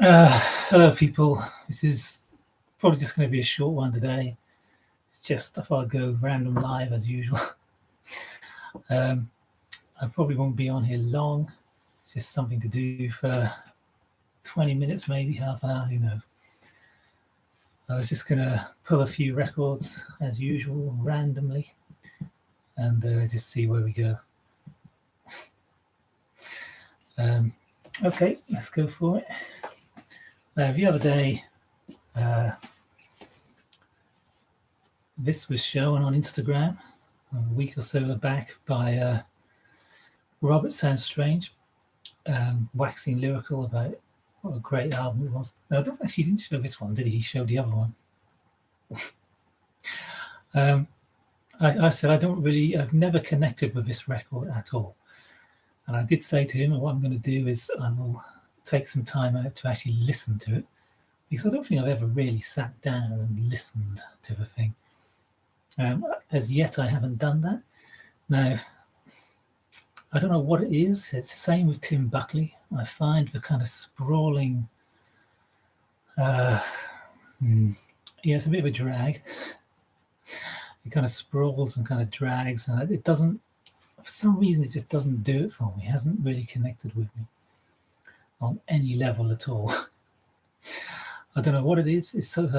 Hello, people. This is probably just going to be a short one today. Just if I go random live as usual. um, I probably won't be on here long. It's just something to do for 20 minutes, maybe half an hour, who knows. I was just going to pull a few records as usual, randomly, and just see where we go. Okay, let's go for it. Now, the other day, this was shown on Instagram a week or so back by Robert Sounds Strange, waxing lyrical about what a great album it was. No, I don't actually didn't show this one, did he? He showed the other one. I said I've never connected with this record at all. And I did say to him, what I'm going to do is I will take some time out to actually listen to it, because I don't think I've ever really sat down and listened to the thing. As yet, I haven't done that. Now, I don't know what it is. It's the same with Tim Buckley. I find the kind of sprawling, it's a bit of a drag. It kind of sprawls and kind of drags, and it doesn't, for some reason, it just doesn't do it for me. It hasn't really connected with me on any level at all. I don't know what it is. It's so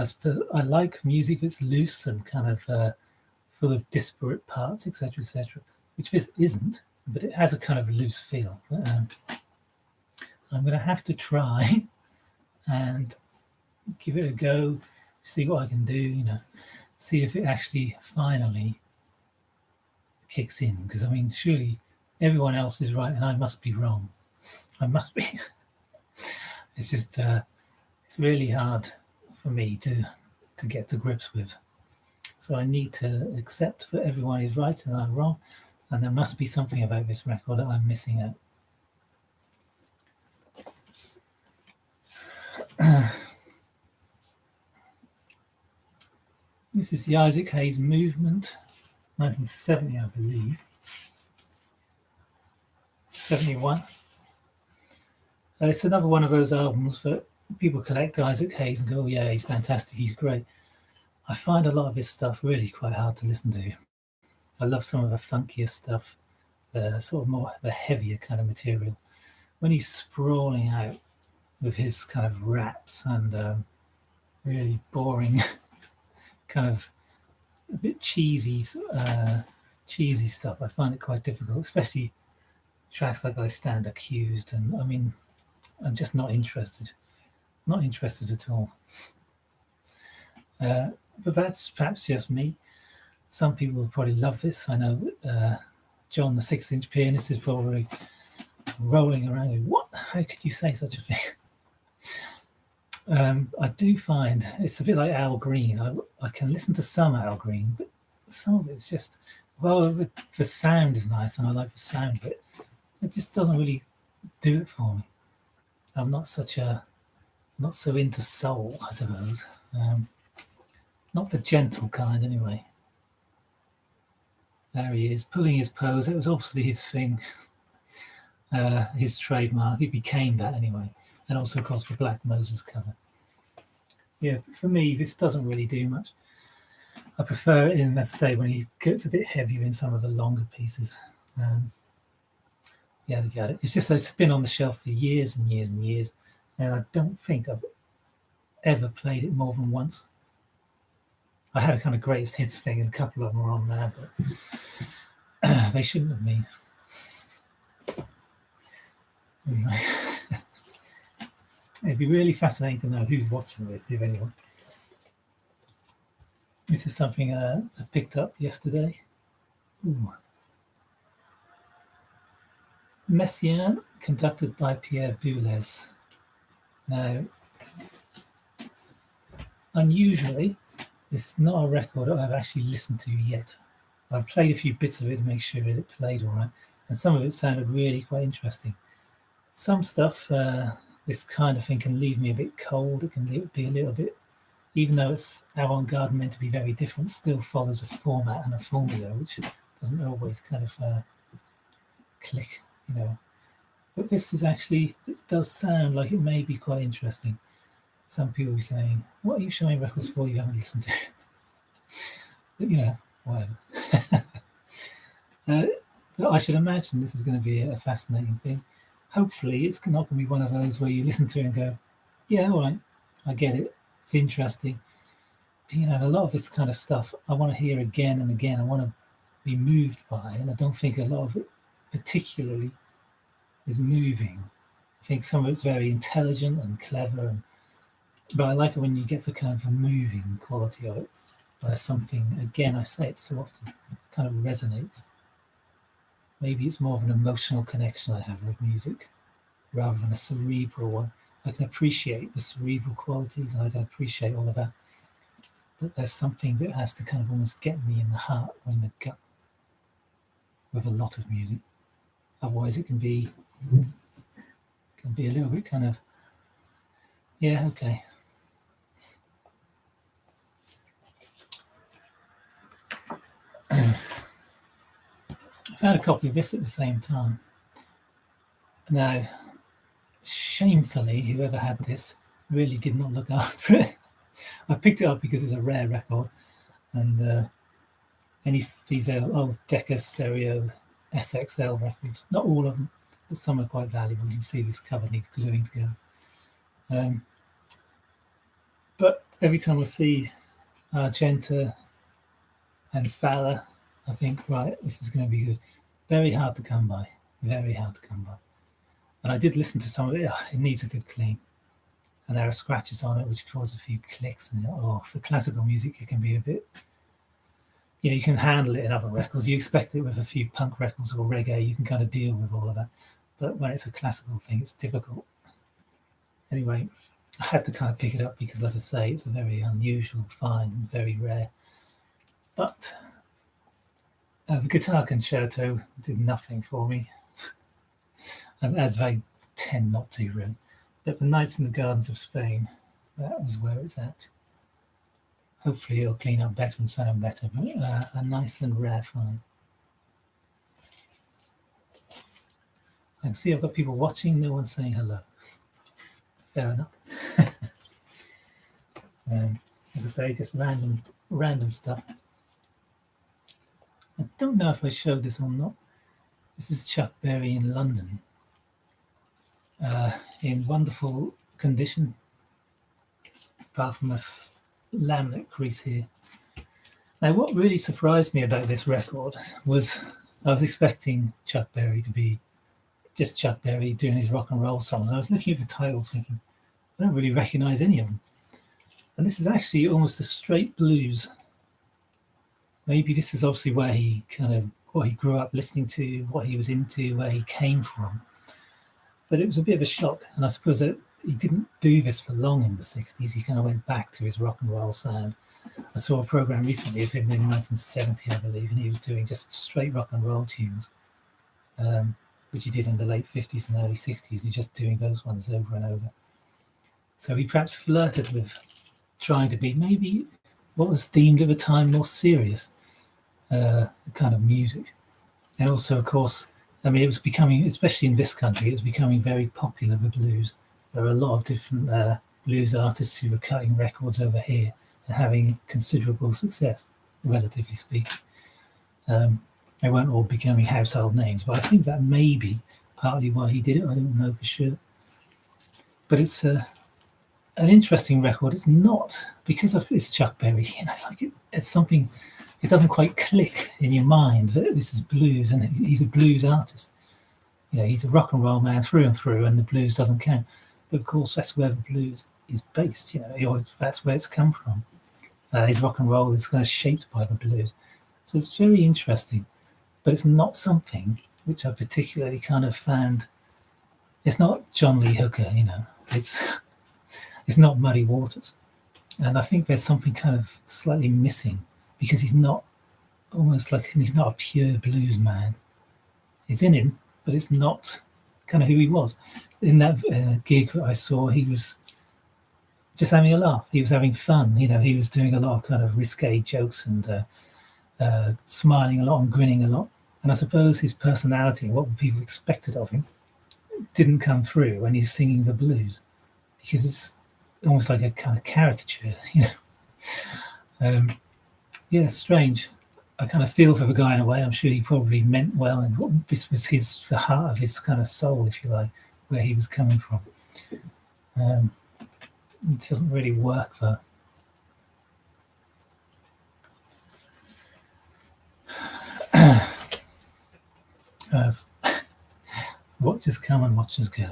I like music that's loose and kind of full of disparate parts, etc., which this isn't, but it has a kind of loose feel. I'm going to have to try and give it a go, see what I can do, see if it actually finally kicks in. Because, I mean, surely everyone else is right and I must be wrong. I must be. It's just, it's really hard for me to get to grips with. So I need to accept that everyone is right and I'm wrong. And there must be something about this record that I'm missing out. This is the Isaac Hayes Movement, 1970, I believe. 71. It's another one of those albums that people collect Isaac Hayes and go, oh, yeah, he's fantastic, he's great. I find a lot of his stuff really quite hard to listen to. I love some of the funkier stuff, sort of more the heavier kind of material. When he's sprawling out with his kind of raps and really boring, kind of a bit cheesy stuff, I find it quite difficult, especially tracks like I Stand Accused. And I mean, I'm just not interested at all. But that's perhaps just me. Some people will probably love this. I know John, the 6-inch pianist, is probably rolling around going, what? How could you say such a thing? I do find it's a bit like Al Green. I can listen to some Al Green, but some of it's just, well, the sound is nice and I like the sound of it. It just doesn't really do it for me. I'm not so into soul, I suppose. Not the gentle kind, anyway. There he is, pulling his pose. It was obviously his thing, his trademark. He became that anyway. And also, of course, the Black Moses cover. Yeah, for me, this doesn't really do much. I prefer it in, let's say, when he gets a bit heavier in some of the longer pieces. It's just it's been on the shelf for years and years and years, and I don't think I've ever played it more than once. I had a kind of greatest hits thing, and a couple of them were on there, but they shouldn't have been. Anyway, it'd be really fascinating to know who's watching this, if anyone. This is something I picked up yesterday. Ooh. Messiaen, conducted by Pierre Boulez. Now, unusually, this is not a record that I've actually listened to yet. I've played a few bits of it to make sure that it played all right, and some of it sounded really quite interesting. Some stuff, this kind of thing can leave me a bit cold. It can be a little bit, even though it's avant-garde and meant to be very different, still follows a format and a formula, which doesn't always kind of click, But this is actually, it does sound like it may be quite interesting. Some people are saying, what are you showing records for you haven't listened to? But, whatever. But I should imagine this is going to be a fascinating thing. Hopefully, it's not going to be one of those where you listen to it and go, yeah, all right, I get it. It's interesting. But, a lot of this kind of stuff I want to hear again and again. I want to be moved by, and I don't think a lot of it particularly is moving. I think some of it's very intelligent and clever, but I like it when you get the kind of moving quality of it, where something, again, I say it so often, kind of resonates. Maybe it's more of an emotional connection I have with music rather than a cerebral one. I can appreciate the cerebral qualities and I can appreciate all of that. But there's something that has to kind of almost get me in the heart or in the gut with a lot of music. Otherwise it can be a little bit kind of, yeah, okay. I've had a copy of this at the same time. Now, shamefully, whoever had this really did not look after it. I picked it up because it's a rare record, and any of these old Decca stereo SXL records, not all of them, but some are quite valuable. You can see this cover needs gluing together. But every time I see Argenta and Fowler, I think, right, this is going to be good. Very hard to come by. Very hard to come by. And I did listen to some of it. It needs a good clean. And there are scratches on it which cause a few clicks. And for classical music, it can be a bit, you can handle it in other records. You expect it with a few punk records or reggae. You can kind of deal with all of that. But when it's a classical thing, it's difficult. Anyway, I had to kind of pick it up because, like I say, it's a very unusual find and very rare. But the guitar concerto did nothing for me, and as they tend not to, really. But the Nights in the Gardens of Spain, that was where it's at. Hopefully it'll clean up better and sound better, but a nice and rare find. I can see I've got people watching, no one's saying hello. Fair enough. As I say, just random stuff. I don't know if I showed this or not. This is Chuck Berry in London, in wonderful condition, apart from a laminate crease here. Now, what really surprised me about this record was I was expecting Chuck Berry to be just Chuck Berry doing his rock and roll songs. I was looking at the titles thinking, I don't really recognize any of them. And this is actually almost a straight blues. Maybe this is obviously where what he grew up listening to, what he was into, where he came from. But it was a bit of a shock. And I suppose that he didn't do this for long in the 60s. He kind of went back to his rock and roll sound. I saw a program recently of him in 1970, I believe, and he was doing just straight rock and roll tunes, which he did in the late 50s and early 60s. He's just doing those ones over and over. So he perhaps flirted with trying to be maybe what was deemed at the time more serious kind of music. And also, of course, I mean, it was becoming, especially in this country, it was becoming very popular with blues. There were a lot of different blues artists who were cutting records over here and having considerable success, relatively speaking. They weren't all becoming household names, but I think that may be partly why he did it. I don't know for sure. But it's an interesting record. It's not, because it's Chuck Berry, it's something, it doesn't quite click in your mind that this is blues and he's a blues artist. He's a rock and roll man through and through, and the blues doesn't count. But of course, that's where the blues is based. That's where it's come from. His rock and roll is kind of shaped by the blues. So it's very interesting, but it's not something which I particularly kind of found. It's not John Lee Hooker, it's not Muddy Waters. And I think there's something kind of slightly missing because he's not a pure blues man. It's in him, but it's not kind of who he was. In that gig that I saw, he was just having a laugh. He was having fun. He was doing a lot of kind of risque jokes and smiling a lot and grinning a lot. And I suppose his personality and what people expected of him didn't come through when he's singing the blues, because it's almost like a kind of caricature, you know. Yeah, strange. I kind of feel for the guy in a way. I'm sure he probably meant well, and this was the heart of his kind of soul, if you like, where he was coming from. It doesn't really work though. Watch us come and watch us go.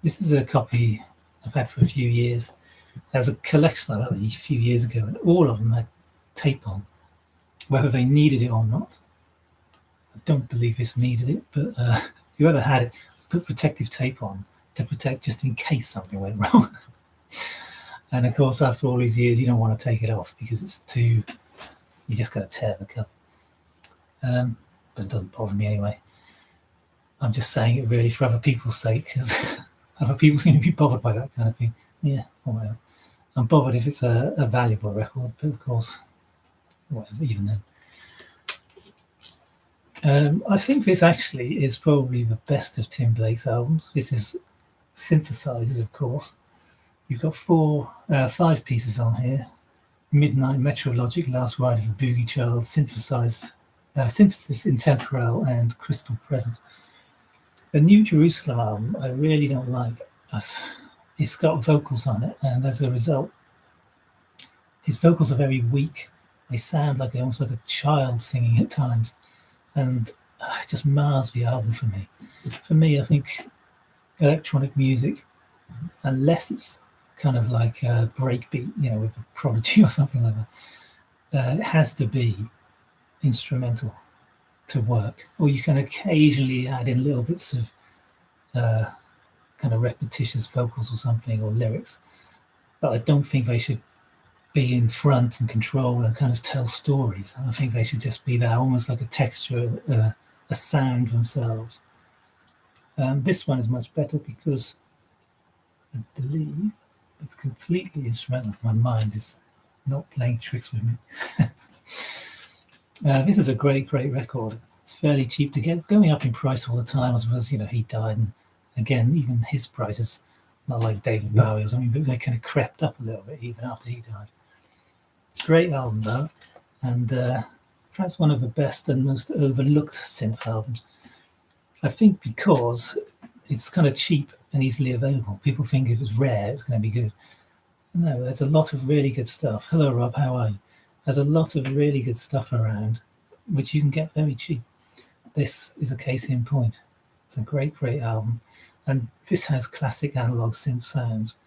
This is a copy I've had for a few years. There was a collection of it a few years ago, and all of them had tape on, whether they needed it or not. I don't believe this needed it, but whoever had it put protective tape on to protect just in case something went wrong. And of course, after all these years, you don't want to take it off because it's too. You just got to tear the cover. But it doesn't bother me anyway. I'm just saying it really for other people's sake, because other people seem to be bothered by that kind of thing. Yeah, whatever. I'm bothered if it's a valuable record, but of course, whatever, even then. I think this actually is probably the best of Tim Blake's albums. This is synthesizers, of course. You've got 5 pieces on here. Midnight, Metrologic, Last Ride of a Boogie Child, Synthesis in Temporal, and Crystal Present. The New Jerusalem album, I really don't like. It's got vocals on it, and as a result, his vocals are very weak. They sound like almost like a child singing at times, and it just mars the album for me. For me, I think electronic music, unless it's kind of like a breakbeat, you know, with a Prodigy or something like that, it has to be instrumental to work. Or you can occasionally add in little bits of kind of repetitious vocals or something, or lyrics, but I don't think they should be in front and control and kind of tell stories. I think they should just be there, almost like a texture, a sound themselves. This one is much better because I believe it's completely instrumental. My mind is not playing tricks with me. This is a great record. It's fairly cheap to get. It's going up in price all the time. I suppose, you know, he died, and again, even his prices, not like David Bowie or something, but they kind of crept up a little bit even after he died. Great album though, and perhaps one of the best and most overlooked synth albums. I think because it's kind of cheap and easily available. People think if it's rare, it's going to be good. No, there's a lot of really good stuff. Hello, Rob, how are you? There's a lot of really good stuff around, which you can get very cheap. This is a case in point. It's a great album. And this has classic analog synth sounds.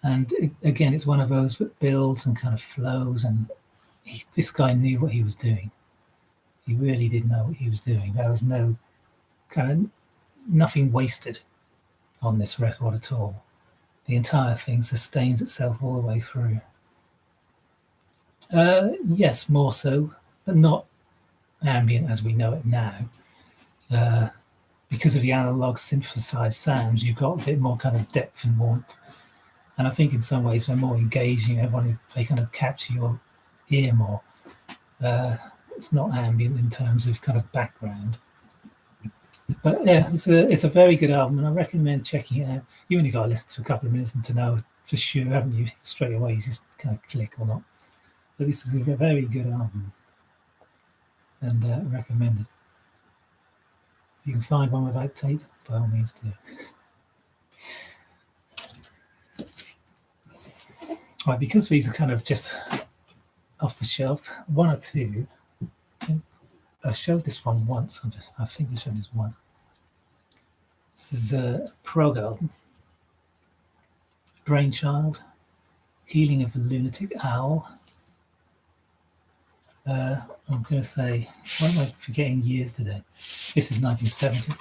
And again, it's one of those that builds and kind of flows. And this guy knew what he was doing. He really did know what he was doing. There was no kind of nothing wasted on this record at all. The entire thing sustains itself all the way through. Yes, more so, but not ambient as we know it now. Because of the analog synthesized sounds, you've got a bit more kind of depth and warmth. And I think in some ways they're more engaging. They kind of capture your ear more. It's not ambient in terms of kind of background. But yeah, it's a very good album, and I recommend checking it out. You only got to listen to a couple of minutes and to know for sure, haven't you? Straight away, you just kind of click or not. But this is a very good album, and recommend it. If you can find one without tape, by all means do. Right, because these are kind of just off the shelf, one or two. I showed this one once. I think I showed this once. This is a Prog album. Brainchild, Healing of the Lunatic Owl. I'm going to say, why am I forgetting years today? This is 1970.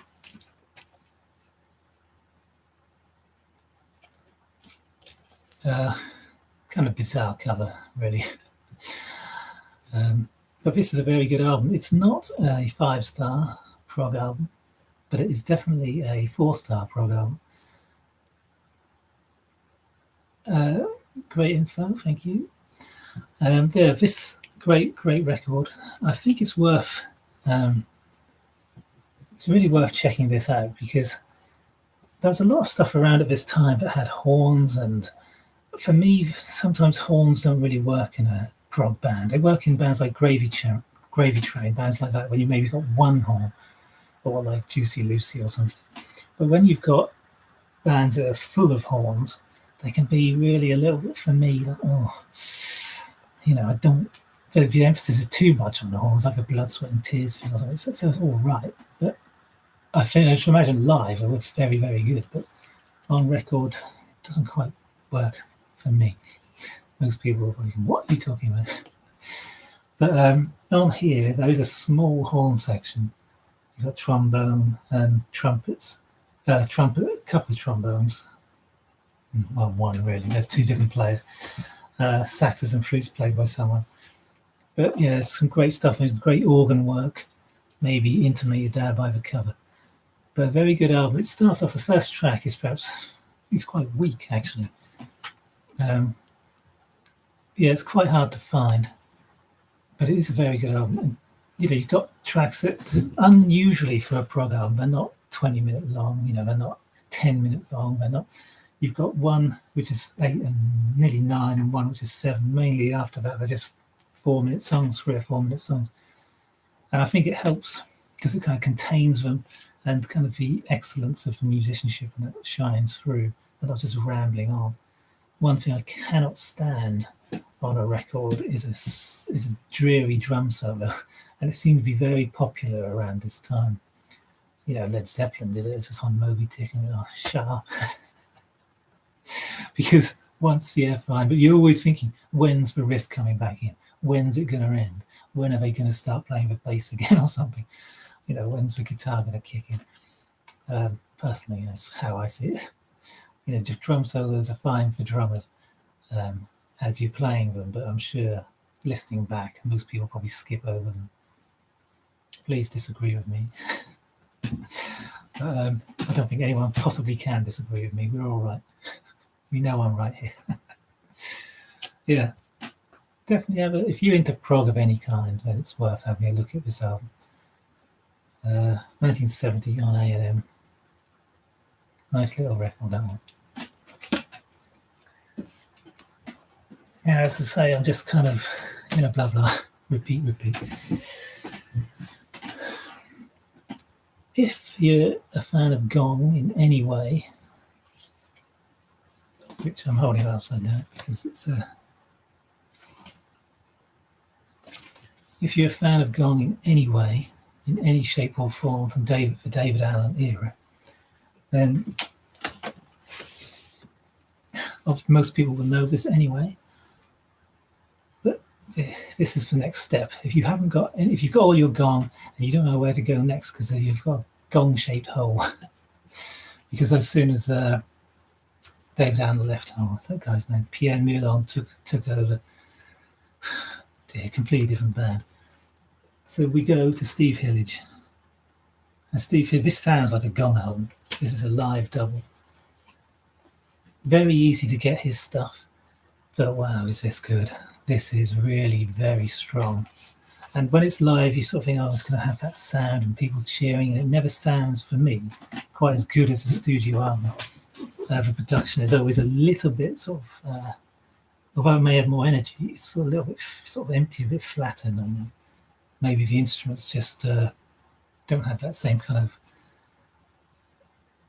Kind of bizarre cover, really. But this is a very good album. It's not a 5-star prog album, but it is definitely a 4-star prog album. Great info, thank you. Yeah, this great record. I think it's worth. It's really worth checking this out because there was a lot of stuff around at this time that had horns, and for me, sometimes horns don't really work in a prog band. They work in bands like Gravy Train, bands like that, when you maybe got one horn, or like Juicy Lucy or something. But when you've got bands that are full of horns, they can be really a little bit, for me, like, oh, I don't. If the emphasis is too much on the horns, like a Blood, Sweat and Tears thing or something, so it's all right. But I think I should imagine live it was very, very good. But on record, it doesn't quite work for me. Most people are thinking, "What are you talking about?" But on here, there is a small horn section. You've got trombone and trumpets. A couple of trombones. Well, one really. There's two different players. Saxes and flutes played by someone. But yeah, some great stuff and great organ work, maybe intimated there by the cover. But a very good album. It starts off, the first track is it's quite weak actually. Yeah, it's quite hard to find, but it is a very good album. And, you've got tracks that unusually for a prog album, they're not 20-minute long, they're not 10-minute long, they're not. You've got one which is 8 and nearly 9, and one which is 7. Mainly after that, they're just 4-minute songs, 3 or 4-minute songs. And I think it helps because it kind of contains them, and kind of the excellence of the musicianship and that shines through, and not just rambling on. One thing I cannot stand on a record is a dreary drum solo, and it seemed to be very popular around this time. Led Zeppelin did it. It was just on Moby Dick, and shut up. Because once, yeah, fine, but you're always thinking, when's the riff coming back in? When's it going to end? When are they going to start playing the bass again or something? When's the guitar going to kick in? Personally, that's how I see it. Just drum solos are fine for drummers as you're playing them, but I'm sure listening back, most people probably skip over them. Please disagree with me. I don't think anyone possibly can disagree with me. We're all right. We know I'm right here. Yeah, definitely if you're into prog of any kind, then it's worth having a look at this album. 1970 on A&M. Nice little record, that one. Yeah, as I say, I'm just kind of, blah, blah, repeat. If you're a fan of gong in any way, which I'm holding it upside down because it's if you're a fan of gong in any way, in any shape or form from the David Allen era, then most people will know this anyway. But this is the next step. If you've got all your gong and you don't know where to go next because you've got a gong-shaped hole, because as soon as David Allen left, what's that guy's name? Pierre Moulin took over. A completely different band. So we go to Steve Hillage. And Steve Hillage, this sounds like a gong album. This is a live double. Very easy to get his stuff. But wow, is this good. This is really very strong. And when it's live, you sort of think, it's going to have that sound and people cheering. And it never sounds, for me, quite as good as a studio album. The production is always a little bit sort of... although it may have more energy, it's a little bit sort of empty, a bit flatter normally. Maybe the instruments just don't have that same kind of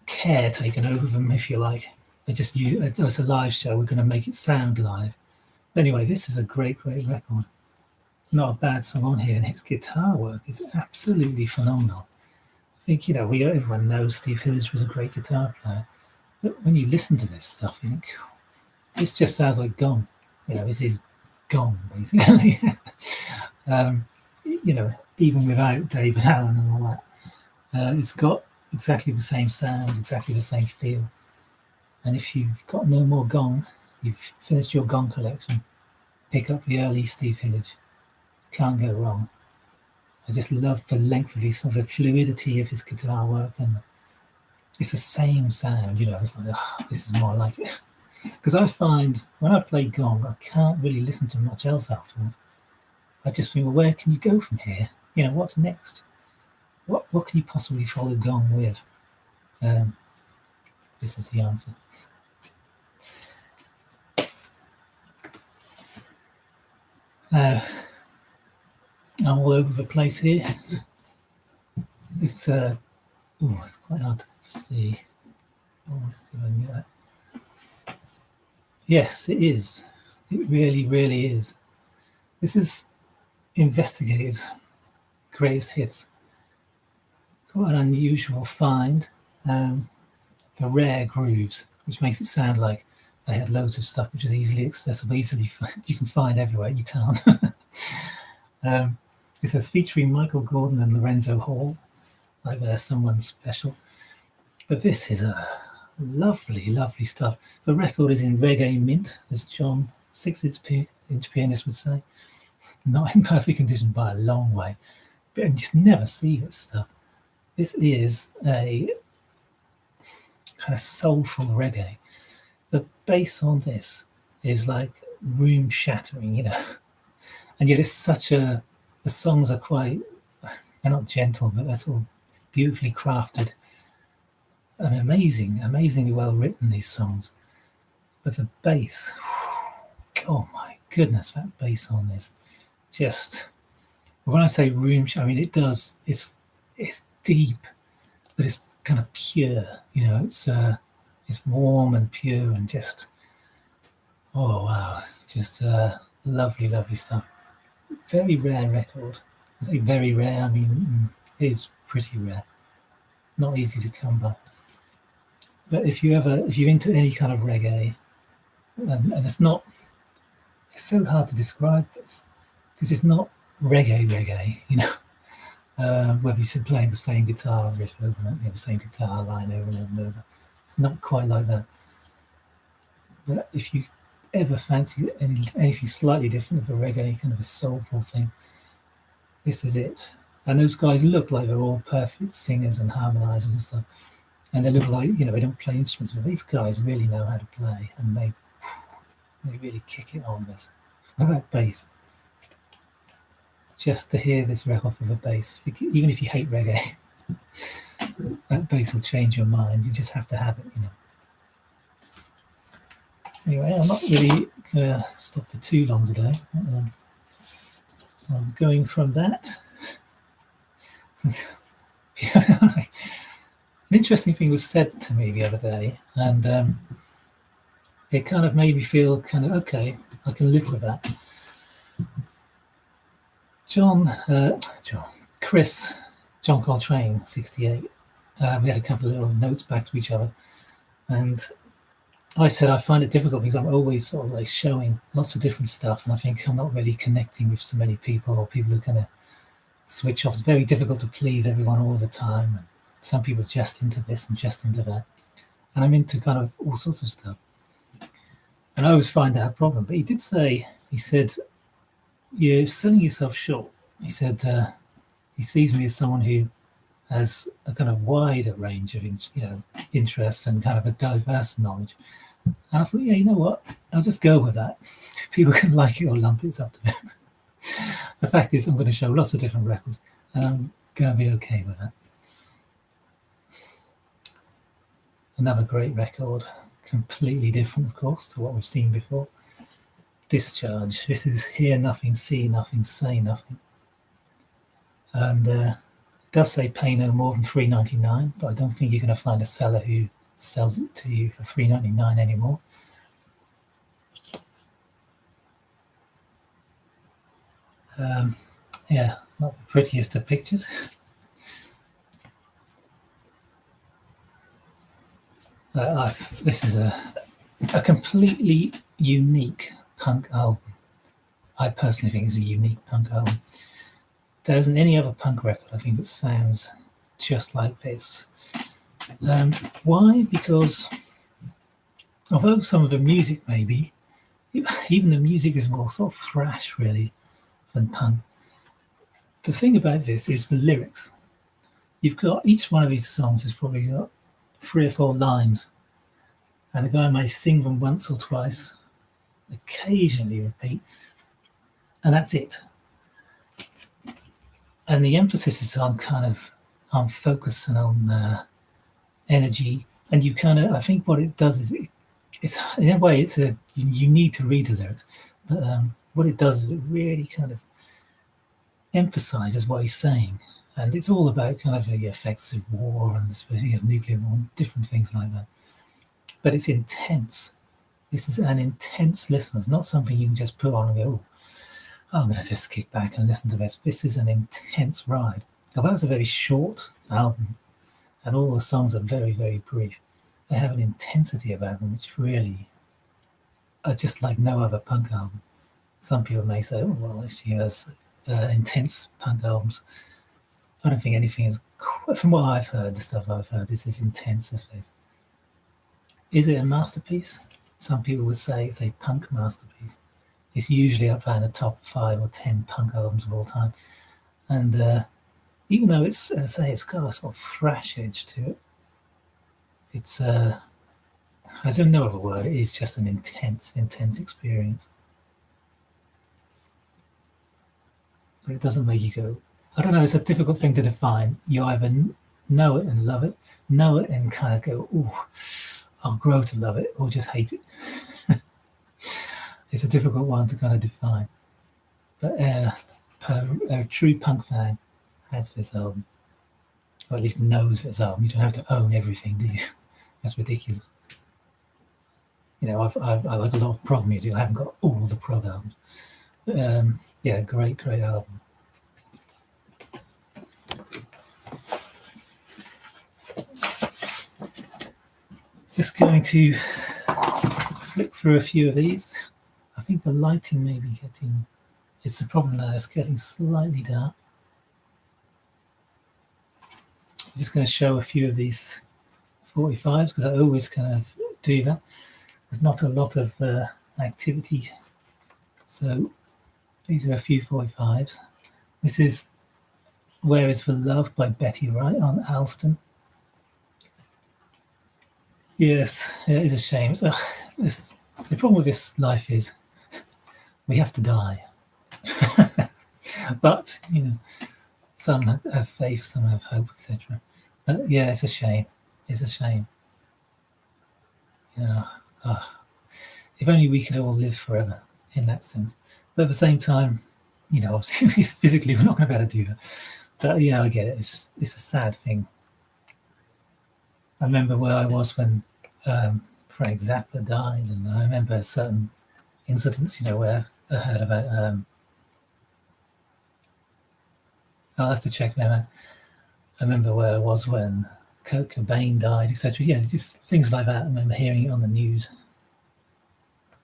care taken over them, if you like. They just it's a live show, we're going to make it sound live. But anyway, this is a great record. Not a bad song on here, and his guitar work is absolutely phenomenal. I think, everyone knows Steve Hillage was a great guitar player. But when you listen to this stuff, you think, this just sounds like gong. This is gone, basically. Even without David Allen and all that. It's got exactly the same sound, exactly the same feel. And if you've got no more gong, you've finished your gong collection, pick up the early Steve Hillage. Can't go wrong. I just love the length of his, sort of the fluidity of his guitar work, and it's the same sound, it's like, this is more like it. Because I find when I play gong, I can't really listen to much else afterwards. I just think, well, where can you go from here? What's next? What can you possibly follow gong with? this is the answer. I'm all over the place here. It's it's quite hard to see. Oh, let's see if I can get that. Yes, it is. It really, really is. This is Investigate's greatest hits. Quite an unusual find. The rare grooves, which makes it sound like they had loads of stuff which is easily accessible, you can find everywhere. You can't. It says featuring Michael Gordon and Lorenzo Hall, like they're someone special. But this is a lovely, lovely stuff. The record is in reggae mint, as John, 6-inch pianist, would say. Not in perfect condition by a long way, but you just never see this stuff. This is a kind of soulful reggae. The bass on this is like room shattering, and yet it's such the songs are they're not gentle, but they're sort of beautifully crafted and amazingly well written, these songs. But the bass, oh my goodness, that bass on this, just, when I say room, I mean, it's deep, but it's kind of pure, it's warm and pure and just, oh wow, just lovely, lovely stuff. Very rare record. I say very rare, I mean, it's pretty rare. Not easy to come by. But if you're into any kind of reggae, and it's so hard to describe this, because it's not reggae, whether you're playing the same guitar riff over and over, the same guitar line over and over and over. It's not quite like that. But if you ever fancy anything slightly different of a reggae, kind of a soulful thing, this is it. And those guys look like they're all perfect singers and harmonizers and stuff. And they look like, they don't play instruments, but these guys really know how to play, and they really kick it on this. Look at that bass. Just to hear this record with a bass, even if you hate reggae, that bass will change your mind. You just have to have it, Anyway, I'm not really going to stop for too long today. I'm going from that. An interesting thing was said to me the other day, and it kind of made me feel kind of, okay, I can live with that. John Coltrane, 68. We had a couple of little notes back to each other, and I said I find it difficult because I'm always sort of like showing lots of different stuff, and I think I'm not really connecting with so many people, or people who kind of switch off. It's very difficult to please everyone all the time. And some people are just into this and just into that, and I'm into kind of all sorts of stuff. And I always find that a problem. But he said, you're selling yourself short. He said he sees me as someone who has a kind of wider range of interests and kind of a diverse knowledge. And I thought, yeah, you know what? I'll just go with that. People can like it or lump it, it's up to them. The fact is, I'm going to show lots of different records, and I'm going to be okay with that. Another great record, completely different, of course, to what we've seen before. Discharge. This is Hear Nothing, See Nothing, Say Nothing. And it does say pay no more than $3.99, but I don't think you're going to find a seller who sells it to you for $3.99 anymore. Yeah, not the prettiest of pictures. This is a completely unique punk album. I personally think it's a unique punk album. There isn't any other punk record, I think, that sounds just like this. Why? Because although some of the music maybe, even the music is more sort of thrash really than punk. The thing about this is the lyrics. You've got, each one of these songs has probably got 3 or 4 lines, and a guy may sing them once or twice, occasionally repeat, and that's it. And the emphasis is on focus and on energy And you kind of, I think what it does is it's in a way you need to read the lyrics, but what it does is it really kind of emphasizes what he's saying, and it's all about kind of the effects of war and especially nuclear war and different things like that. But it's intense. This is an intense listen. It's not something you can just put on and go, oh, I'm going to just kick back and listen to this. This is an intense ride. Although it's a very short album, and all the songs are very, very brief, they have an intensity about them which really are just like no other punk album. Some people may say, oh, well, she has intense punk albums. I don't think anything is, from what I've heard, the stuff I've heard, is as intense as this. Is it a masterpiece? Some people would say it's a punk masterpiece. It's usually up there in the top 5 or 10 punk albums of all time. And even though it's, as I say, it's got a sort of thrash edge to it, it's, as in no other word, it is just an intense, intense experience. But it doesn't make you go, I don't know, it's a difficult thing to define. You either know it and love it, know it and kind of go, oh, I'll grow to love it, or just hate it. It's a difficult one to kind of define. But a true punk fan has this album, or at least knows this album. You don't have to own everything, do you? That's ridiculous. You know, I like a lot of prog music. I haven't got all the prog albums. But, yeah, great album. Just going to flick through a few of these. I think the lighting may be getting, it's the problem now, it's getting slightly dark. I'm just going to show a few of these 45s because I always kind of do that. There's not a lot of activity. So these are a few 45s. This is Where Is the Love by Betty Wright on Alston. Yes, it is a shame. So, the problem with this life is we have to die. But, you know, some have faith, some have hope, etc. But yeah, it's a shame. It's a shame. You know, if only we could all live forever in that sense. But at the same time, you know, obviously physically we're not going to be able to do that. But yeah, I get it. It's a sad thing. I remember where I was when Frank Zappa died, and I remember certain incidents, you know, where I heard about. I'll have to check them out. I remember where I was when Kurt Cobain died, etc. Yeah, things like that. I remember hearing it on the news.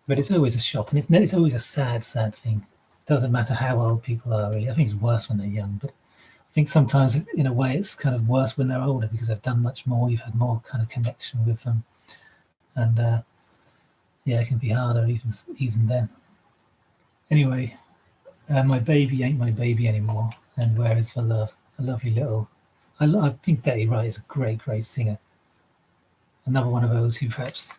But it's always a shock, and it's always a sad thing. It doesn't matter how old people are, really. I think it's worse when they're young, but I think sometimes, in a way, it's kind of worse when they're older because they've done much more. You've had more kind of connection with them, and yeah, it can be harder even then. Anyway, My Baby Ain't My Baby Anymore, and Where Is the Love? A lovely little. I think Betty Wright is a great singer. Another one of those who perhaps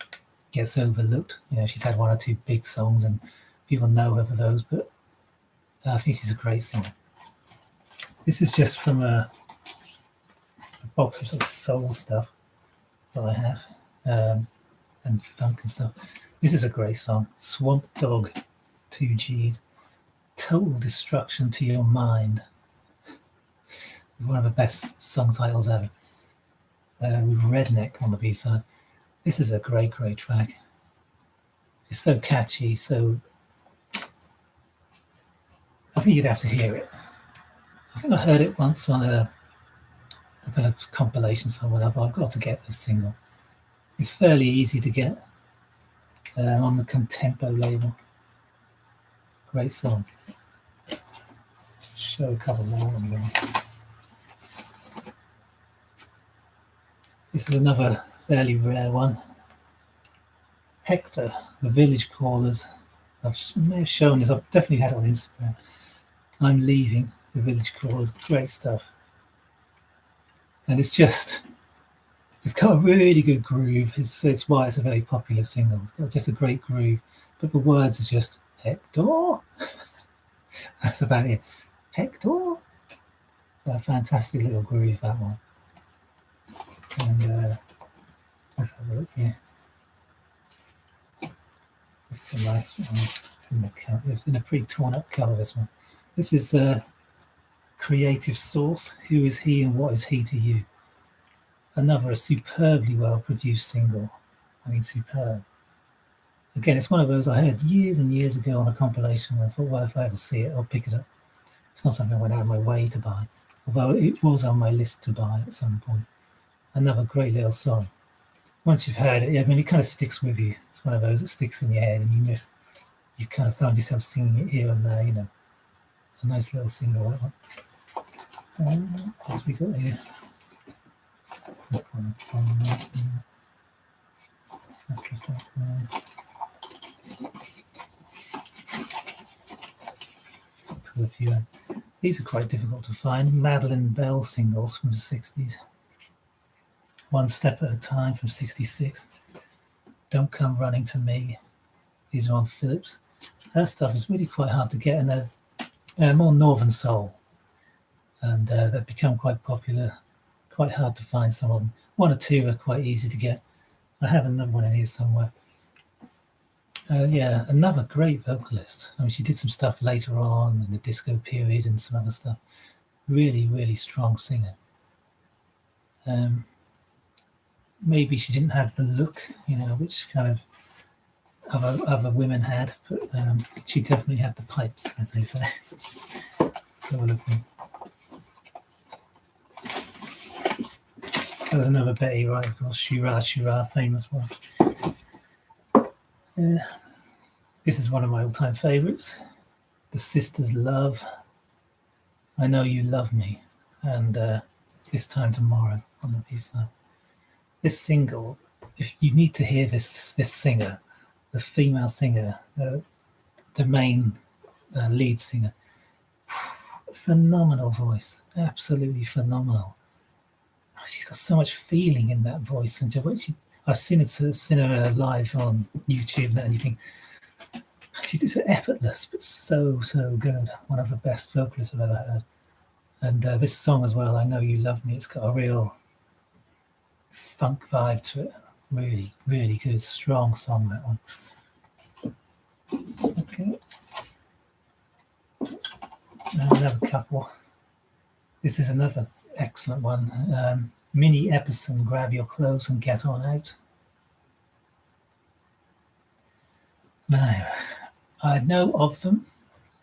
gets overlooked. You know, she's had one or two big songs, and people know her for those, but I think she's a great singer. This is just from a box of sort of soul stuff that I have, and funk and stuff. This is a great song, Swamp Dog, 2 Gs, Total Destruction to Your Mind. One of the best song titles ever. With Redneck on the B-side. This is a great track. It's so catchy, so I think you'd have to hear it. I think I heard it once on a kind of compilation somewhere. I thought I've got to get this single. It's fairly easy to get on the Contempo label. Great song. Just show a couple more. This is another fairly rare one. Hector, the Village Callers. I may have shown this. I've definitely had it on Instagram. I'm Leaving, the Village Callers. Great stuff. And it's got a really good groove. It's why it's a very popular single. It's got just a great groove. But the words are just Hector. That's about it. Hector. A fantastic little groove, that one. And Let's have a look here. This is a nice one. It's in the cover. It's in a pretty torn up cover, this one. This is Creative Source. Who is he and what is he to you? Another a superbly well produced single. I mean, superb. Again, it's one of those I heard years and years ago on a compilation. And I thought, well, if I ever see it, I'll pick it up. It's not something I went out of my way to buy, although it was on my list to buy at some point. Another great little song. Once you've heard it, I mean, it kind of sticks with you. It's one of those that sticks in your head, and you kind of find yourself singing it here and there. You know, a nice little single, that one. What's we got here? That's just like pull a few in. These are quite difficult to find. Madeline Bell singles from the 60s. One Step at a Time from 66. Don't Come Running to Me. These are on Phillips. Her stuff is really quite hard to get, and they're more Northern Soul. And they've become quite popular. Quite hard to find some of them. One or two are quite easy to get. I have another one in here somewhere. Yeah, another great vocalist. I mean, she did some stuff later on in the disco period and some other stuff. Really, really strong singer. Maybe she didn't have the look, you know, which kind of other women had, but she definitely had the pipes, as they say. Have a look. There's another Betty Wright, of course, Shura Shura, famous one. This is one of my all-time favourites. The Sisters' Love. I Know You Love Me, and This Time Tomorrow on the B-side. This single, if you need to hear this singer, the female singer, the main lead singer, phenomenal voice, absolutely phenomenal. She's got so much feeling in that voice, and I've seen her live on YouTube, and you think she's just effortless, but so good. One of the best vocalists I've ever heard. And this song as well, I Know You Love Me. It's got a real funk vibe to it. Really, really good, strong song, that one. Okay. Another couple. This is another excellent one. Minnie Epperson, Grab Your Clothes and Get On Out. Now, I know of them.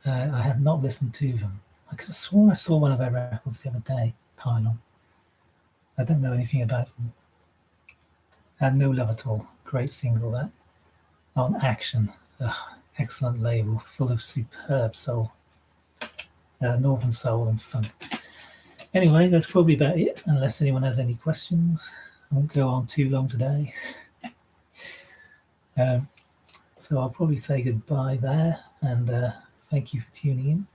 I have not listened to them. I could have sworn I saw one of their records the other day, Pylon. I don't know anything about them. And No Love at All, great single that. On Action, excellent label, full of superb soul, Northern soul and funk. Anyway, that's probably about it, unless anyone has any questions. I won't go on too long today. So I'll probably say goodbye there, and thank you for tuning in.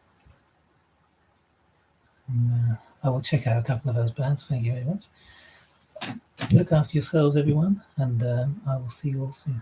And, I will check out a couple of those bands. Thank you very much. Look after yourselves, everyone, and I will see you all soon.